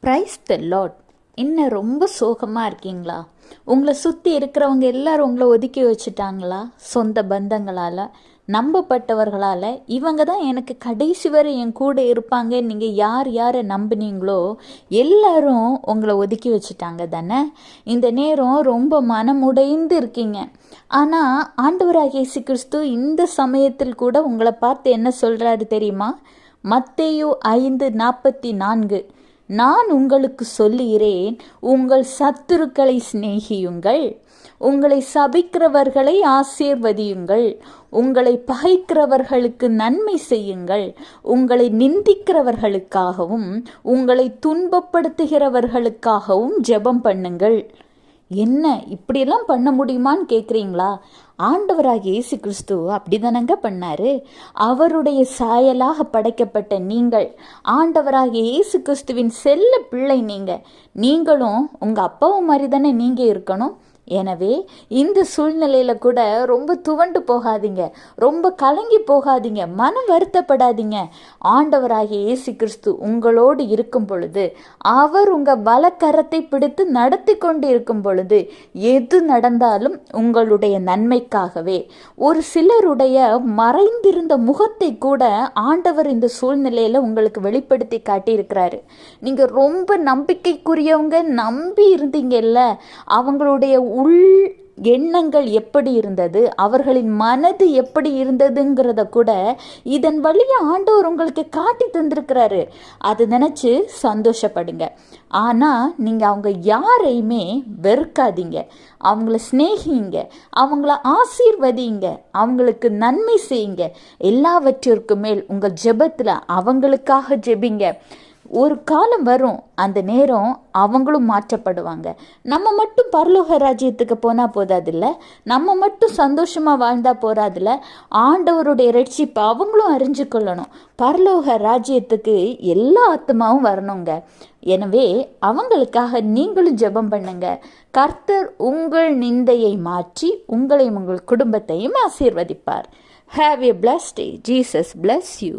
Praise the Lord. இன்னும் ரொம்ப சோகமாக இருக்கீங்களா? உங்களை சுற்றி இருக்கிறவங்க எல்லாரும் உங்களை ஒதுக்கி வச்சுட்டாங்களா? சொந்த பந்தங்களால், நம்பப்பட்டவர்களால், இவங்க தான் எனக்கு கடைசி வரை என் கூட இருப்பாங்க, நீங்கள் யார் யாரை நம்பினீங்களோ எல்லாரும் உங்களை ஒதுக்கி வச்சுட்டாங்க தானே? இந்த நேரம் ரொம்ப மனமுடைந்து இருக்கீங்க. ஆனால் ஆண்டவராகிய இயேசு கிறிஸ்து இந்த சமயத்தில் கூட உங்களை பார்த்து என்ன சொல்கிறாரு தெரியுமா? மத்தேயு 5:44, நான் உங்களுக்கு சொல்லுகிறேன், உங்கள் சத்துருக்களை சிநேகியுங்கள், உங்களை சபிக்கிறவர்களை ஆசீர்வதியுங்கள், உங்களை பகைக்கிறவர்களுக்கு நன்மை செய்யுங்கள், உங்களை நிந்திக்கிறவர்களுக்காகவும் உங்களை துன்பப்படுத்துகிறவர்களுக்காகவும் ஜெபம் பண்ணுங்கள். என்ன இப்படியெல்லாம் பண்ண முடியுமான்னு கேட்குறீங்களா? ஆண்டவராகிய இயேசு கிறிஸ்து அப்படிதானங்க பண்ணாரு. அவருடைய சாயலாக படைக்கப்பட்ட நீங்கள், ஆண்டவராகிய இயேசு கிறிஸ்துவின் செல்ல பிள்ளை நீங்களும் உங்கள் அப்பாவும் மாதிரி தானே நீங்கள் இருக்கணும். எனவே இந்த சூழ்நிலையில் கூட ரொம்ப துவண்டு போகாதீங்க, ரொம்ப கலங்கி போகாதீங்க, மனம் வருத்தப்படாதீங்க. ஆண்டவராகிய இயேசு கிறிஸ்து உங்களோடு இருக்கும் பொழுது, அவர் உங்கள் வலக்கரத்தை பிடித்து நடத்தி கொண்டு இருக்கும் பொழுது, எது நடந்தாலும் உங்களுடைய நன்மைக்காகவே. ஒரு சிலருடைய மறைந்திருந்த முகத்தை கூட ஆண்டவர் இந்த சூழ்நிலையில் உங்களுக்கு வெளிப்படுத்தி காட்டியிருக்கிறாரு. நீங்கள் ரொம்ப நம்பிக்கைக்குரியவங்க, நம்பி இருந்தீங்கல்ல, அவங்களுடைய உள் எண்ணங்கள் எப்படி இருந்தது, அவர்களின் மனது எப்படி இருந்ததுங்கிறத கூட இதன் வழியா ஆண்டவர் உங்களுக்கு காட்டி தந்திருக்கிறாரு. அது நினச்சி சந்தோஷப்படுங்க. ஆனால் நீங்கள் அவங்க யாரையுமே வெறுக்காதீங்க, அவங்கள சிநேகிங்க, அவங்கள ஆசீர்வதிங்க, அவங்களுக்கு நன்மை செய்யுங்க. எல்லாவற்றிற்கு மேல் உங்கள் ஜெபத்தில் அவங்களுக்காக ஜெபிங்க. ஒரு காலம் வரும், அந்த நேரம் அவங்களும் மாற்றப்படுவாங்க. நம்ம மட்டும் பரலோக ராஜ்யத்துக்கு போனால் போதாதில்ல, நம்ம மட்டும் சந்தோஷமாக வாழ்ந்தால் போகாதில்ல, ஆண்டவருடைய ரட்சிப்பை அவங்களும் அறிஞ்சு கொள்ளணும். பரலோக ராஜ்யத்துக்கு எல்லா ஆத்மாவும் வரணுங்க. எனவே அவங்களுக்காக நீங்களும் ஜெபம் பண்ணுங்க. கர்த்தர் உங்கள் நிந்தையை மாற்றி உங்களையும் உங்கள் குடும்பத்தையும் ஆசீர்வதிப்பார். Have a blessed day. Jesus bless you.